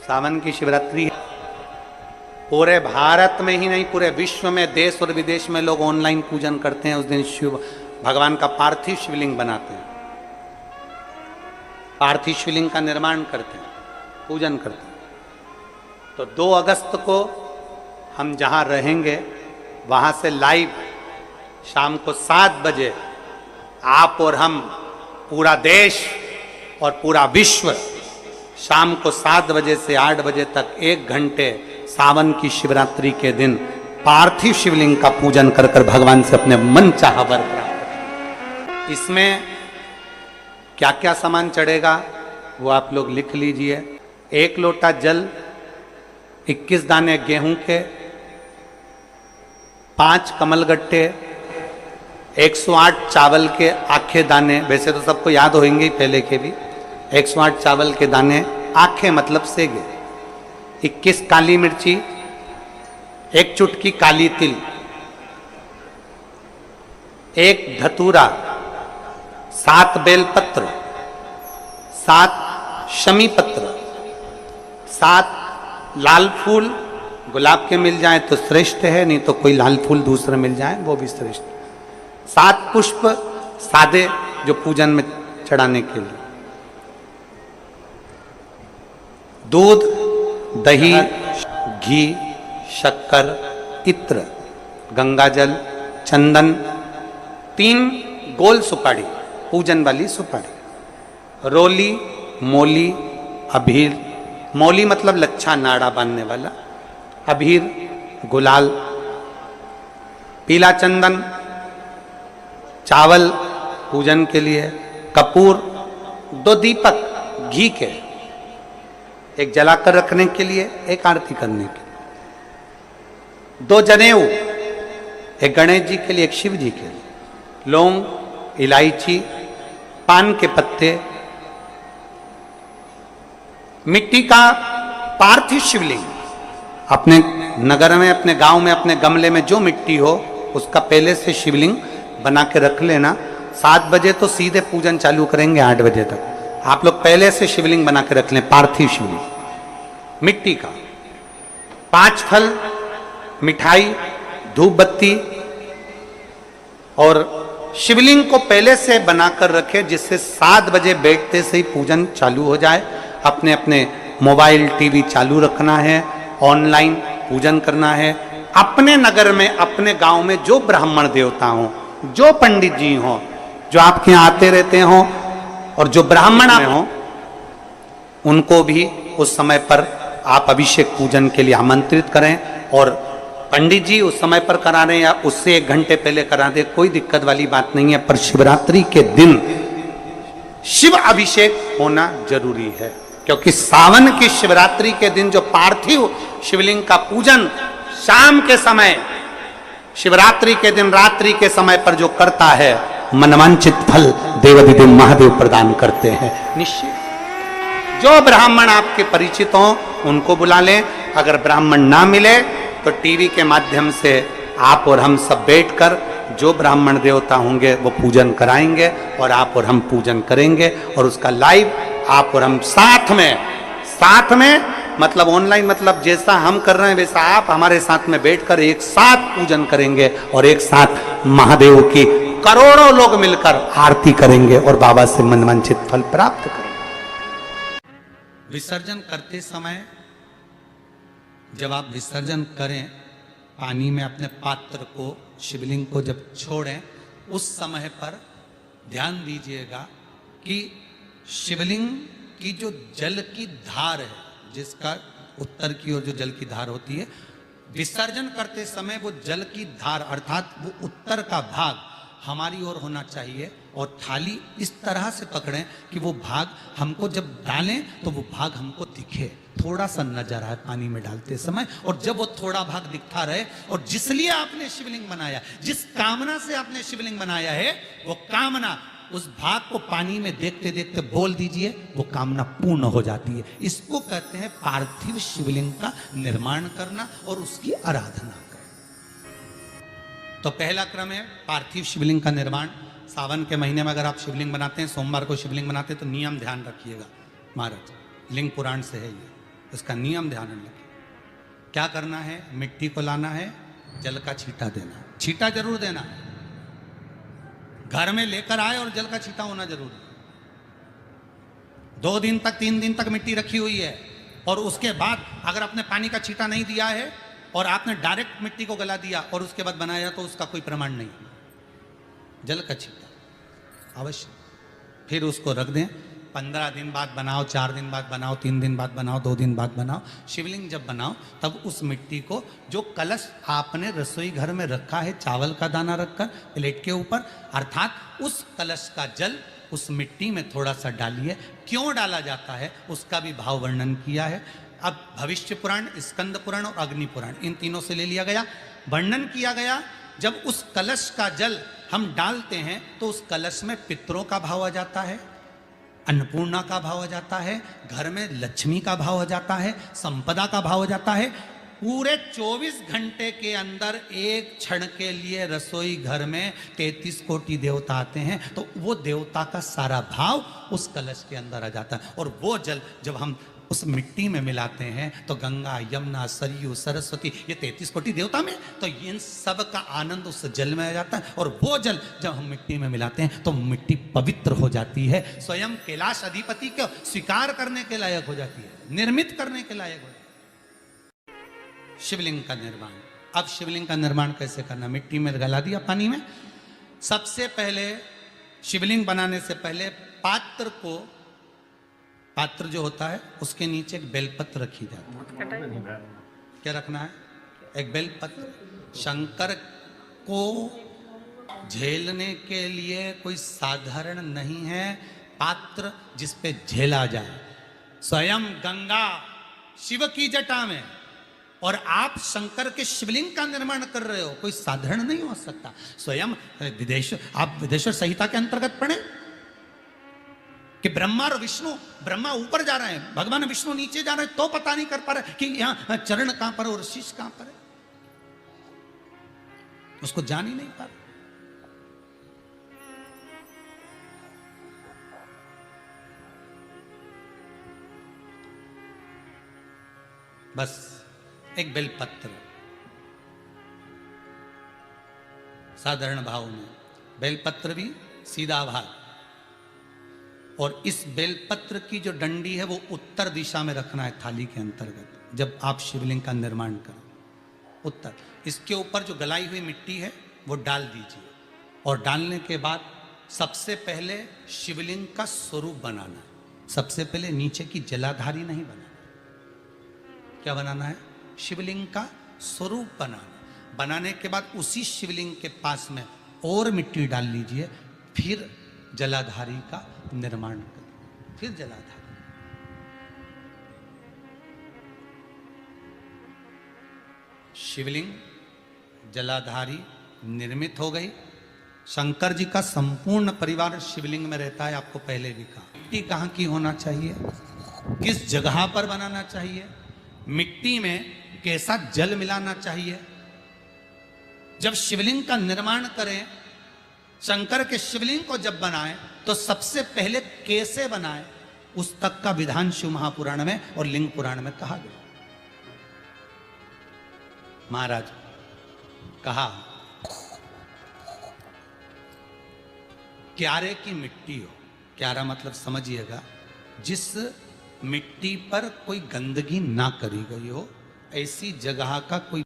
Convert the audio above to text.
सावन की शिवरात्रि पूरे भारत में ही नहीं पूरे विश्व में, देश और विदेश में लोग ऑनलाइन पूजन करते हैं। उस दिन शिव भगवान का पार्थिव शिवलिंग बनाते हैं, पार्थिव शिवलिंग का निर्माण करते हैं, पूजन करते हैं। तो 2 अगस्त को हम जहां रहेंगे वहां से लाइव शाम को 7 बजे आप और हम, पूरा देश और पूरा विश्व, शाम को 7 बजे से 8 बजे तक 1 घंटे सावन की शिवरात्रि के दिन पार्थिव शिवलिंग का पूजन कर कर भगवान से अपने मन चाहा वर प्राप्त करें। इसमें क्या क्या सामान चढ़ेगा वो आप लोग लिख लीजिए। 1 लोटा जल, 21 दाने गेहूं के, 5 कमलगट्टे, 108 चावल के आखे दाने, वैसे तो सबको याद होंगे पहले के भी। 108 चावल के दाने, आखे मतलब सेगे, 21 काली मिर्ची, 1 चुटकी काली तिल, 1 धतूरा, 7 बेलपत्र, 7 शमी पत्र, 7 लाल फूल, गुलाब के मिल जाए तो श्रेष्ठ है, नहीं तो कोई लाल फूल दूसरा मिल जाए वो भी श्रेष्ठ। 7 पुष्प सादे जो पूजन में चढ़ाने के लिए, दूध, दही, घी, शक्कर, इत्र, गंगाजल, चंदन, 3 गोल सुपारी, पूजन वाली सुपारी, रोली, मोली, अभीर, मोली मतलब लच्छा नाड़ा बांधने वाला, अभीर, गुलाल, पीला चंदन, चावल पूजन के लिए, कपूर, 2 दीपक घी के, 1 जलाकर रखने के लिए, 1 आरती करने के लिए, 2 जनेऊ, 1 गणेश जी के लिए, 1 शिव जी के लिए, लौंग, इलायची, पान के पत्ते, मिट्टी का पार्थिव शिवलिंग। अपने नगर में, अपने गांव में, अपने गमले में जो मिट्टी हो उसका पहले से शिवलिंग बना के रख लेना। 7 बजे तो सीधे पूजन चालू करेंगे, 8 बजे तक आप लोग पहले से शिवलिंग बना के रख लें, पार्थिव शिवलिंग मिट्टी का। 5 फल, मिठाई, धूप बत्ती, और शिवलिंग को पहले से बनाकर रखे जिससे 7 बजे बैठते से ही पूजन चालू हो जाए। अपने अपने मोबाइल टीवी चालू रखना है, ऑनलाइन पूजन करना है। अपने नगर में, अपने गांव में जो ब्राह्मण देवता हों, जो पंडित जी हों, जो आपके यहाँ आते रहते हों, और जो ब्राह्मण हों, उनको भी उस समय पर आप अभिषेक पूजन के लिए आमंत्रित करें। और पंडित जी उस समय पर करा रहे हैं या उससे 1 घंटे पहले करा दे, कोई दिक्कत वाली बात नहीं है। पर शिवरात्रि के दिन शिव अभिषेक होना जरूरी है, क्योंकि सावन की शिवरात्रि के दिन जो पार्थिव शिवलिंग का पूजन शाम के समय, शिवरात्रि के दिन रात्रि के समय पर जो करता है, मनवांचित फल देवाधिदेव महादेव प्रदान करते हैं निश्चित। जो ब्राह्मण आपके परिचित हों उनको बुला लें। अगर ब्राह्मण ना मिले तो टीवी के माध्यम से आप और हम सब बैठकर जो ब्राह्मण देवता होंगे वो पूजन कराएंगे, और आप और हम पूजन करेंगे, और उसका लाइव आप और हम साथ में मतलब ऑनलाइन, मतलब जैसा हम कर रहे हैं वैसा आप हमारे साथ में बैठकर एक साथ पूजन करेंगे, और एक साथ महादेव की करोड़ों लोग मिलकर आरती करेंगे और बाबा से मनवांछित फल प्राप्त करेंगे। विसर्जन करते समय जब आप विसर्जन करें, पानी में अपने पात्र को, शिवलिंग को जब छोड़ें, उस समय पर ध्यान दीजिएगा कि शिवलिंग की जो जल की धार है, जिसका उत्तर की ओर जो जल की धार होती है, विसर्जन करते समय वो जल की धार अर्थात वो उत्तर का भाग हमारी ओर होना चाहिए, और थाली इस तरह से पकड़ें कि वो भाग हमको जब डालें तो वो भाग हमको दिखे, थोड़ा सा नजर आए पानी में डालते समय। और जब वो थोड़ा भाग दिखता रहे, और जिसलिए आपने शिवलिंग बनाया, जिस कामना से आपने शिवलिंग बनाया है, वो कामना उस भाग को पानी में देखते देखते बोल दीजिए, वो कामना पूर्ण हो जाती है। इसको कहते हैं पार्थिव शिवलिंग का निर्माण करना और उसकी आराधना करना। तो पहला क्रम है पार्थिव शिवलिंग का निर्माण। सावन के महीने में अगर आप शिवलिंग बनाते हैं, सोमवार को शिवलिंग बनाते हैं, तो नियम ध्यान रखिएगा महाराज, लिंग पुराण से है ये, उसका नियम ध्यान में रखिए। क्या करना है? मिट्टी को लाना है, जल का छींटा देना है। छींटा जरूर देना है, घर में लेकर आए और जल का छींटा होना जरूरी है। 2 दिन तक 3 दिन तक मिट्टी रखी हुई है और उसके बाद अगर आपने पानी का छींटा नहीं दिया है और आपने डायरेक्ट मिट्टी को गला दिया और उसके बाद बनाया तो उसका कोई प्रमाण नहीं। जल का छींटा अवश्य। फिर उसको रख दें। 15 दिन बाद बनाओ, 4 दिन बाद बनाओ, 3 दिन बाद बनाओ, 2 दिन बाद बनाओ। शिवलिंग जब बनाओ तब उस मिट्टी को, जो कलश आपने रसोई घर में रखा है चावल का दाना रखकर प्लेट के ऊपर, अर्थात उस कलश का जल उस मिट्टी में थोड़ा सा डालिए। क्यों डाला जाता है उसका भी भाव वर्णन किया है। अब भविष्य पुराण, स्कंद पुराण और अग्नि पुराण, इन तीनों से ले लिया गया। वर्णन किया गया जब उस कलश का जल हम डालते हैं तो उस कलश में पितरों का भाव आ जाता है, अन्नपूर्णा का भाव आ जाता है, घर में लक्ष्मी का भाव आ जाता है, संपदा का भाव आ जाता है। पूरे 24 घंटे के अंदर एक क्षण के लिए रसोई घर में 33 कोटि देवता आते हैं, तो वो देवता का सारा भाव उस कलश के अंदर आ जाता है। और वो जल जब हम उस मिट्टी में मिलाते हैं तो गंगा, यमुना, सरयू, सरस्वती, ये 33 कोटि देवता में, तो इन सब का आनंद उस जल में आ जाता है। और वो जल जब हम मिट्टी में मिलाते हैं तो मिट्टी पवित्र हो जाती है, स्वयं कैलाश अधिपति को स्वीकार करने के लायक हो जाती है, निर्मित करने के लायक हो जाती है। शिवलिंग का निर्माण। अब शिवलिंग का निर्माण कैसे करना? मिट्टी में गला दिया पानी में। सबसे पहले शिवलिंग बनाने से पहले पात्र जो होता है उसके नीचे एक बेलपत्र रखी जाती है। क्या रखना है? एक बेलपत्र। शंकर को झेलने के लिए कोई साधारण नहीं है पात्र जिस पे झेला जाए। स्वयं गंगा शिव की जटा में और आप शंकर के शिवलिंग का निर्माण कर रहे हो, कोई साधारण नहीं हो सकता। स्वयं आप विदेश्वर संहिता के अंतर्गत पढ़े कि ब्रह्मा और विष्णु, ब्रह्मा ऊपर जा रहे हैं, भगवान विष्णु नीचे जा रहे हैं, तो पता नहीं कर पा रहे कि यहां चरण कहां पर और शीश कहां पर है, उसको जान ही नहीं पा रहे। बस एक बेलपत्र साधारण भाव में, बेलपत्र भी सीधा भाग, और इस बेलपत्र की जो डंडी है वो उत्तर दिशा में रखना है थाली के अंतर्गत। जब आप शिवलिंग का निर्माण करें उत्तर, इसके ऊपर जो गलाई हुई मिट्टी है वो डाल दीजिए। और डालने के बाद सबसे पहले शिवलिंग का स्वरूप बनाना है। सबसे पहले नीचे की जलाधारी नहीं बनाना। क्या बनाना है? शिवलिंग का स्वरूप बनाना। बनाने के बाद उसी शिवलिंग के पास में और मिट्टी डाल लीजिए, फिर जलाधारी का निर्माण करें। फिर जलाधारी, शिवलिंग जलाधारी निर्मित हो गई। शंकर जी का संपूर्ण परिवार शिवलिंग में रहता है, आपको पहले भी कहा। मिट्टी कहाँ की होना चाहिए, किस जगह पर बनाना चाहिए, मिट्टी में कैसा जल मिलाना चाहिए। जब शिवलिंग का निर्माण करें, शंकर के शिवलिंग को जब बनाएं तो सबसे पहले कैसे बनाएं उस तक का विधान शिव महापुराण में और लिंग पुराण में कहा गया। महाराज कहा, क्यारे की मिट्टी हो, क्यारा मतलब समझिएगा जिस मिट्टी पर कोई गंदगी ना करी गई हो, ऐसी जगह का कोई